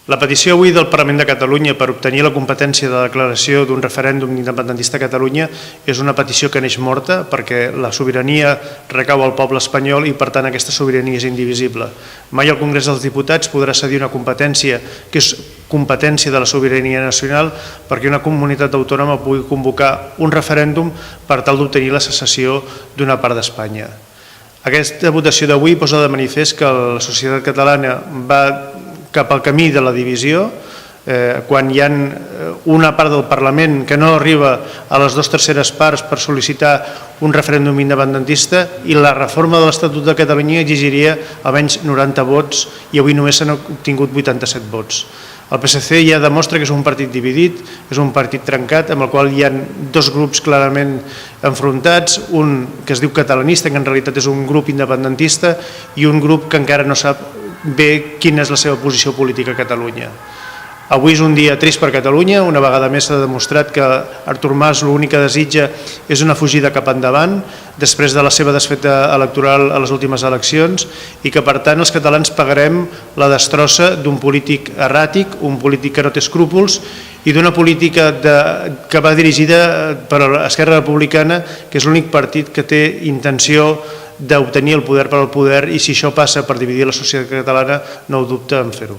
La petició avui del Parlament de Catalunya per obtenir la competència de declaració d'un referèndum independentista a Catalunya és una petició que neix morta perquè la sobirania recau al poble espanyol i per tant aquesta sobirania és indivisible. Mai el Congrés dels Diputats podrà cedir una competència que és competència de la sobirania nacional perquè una comunitat autònoma pugui convocar un referèndum per tal d'obtenir la secessió d'una part d'Espanya. Aquesta votació d'avui posa de manifest que la societat catalana va cap al camí de la divisió, quan hi ha una part del Parlament que no arriba a les 2/3 parts per sol·licitar un referèndum independentista i la reforma de l'Estatut de Catalunya exigiria almenys 90 vots i avui només s'han obtingut 87 vots. El PSC ja demostra que és un partit dividit, és un partit trencat amb el qual hi ha dos grups clarament enfrontats, un que es diu catalanista, que en realitat és un grup independentista, i un grup que encara no sap bé quina és la seva posició política a Catalunya. Avui és un dia trist per Catalunya, una vegada més s'ha demostrat que Artur Mas l'únic que desitja és una fugida cap endavant després de la seva desfeta electoral a les últimes eleccions i que per tant els catalans pagarem la destrossa d'un polític erràtic, un polític que no té escrúpols i d'una política que va dirigida per Esquerra Republicana, que és l'únic partit que té intenció d'obtenir el poder per al poder i si això passa per dividir la societat catalana no ho dubta en fer-ho.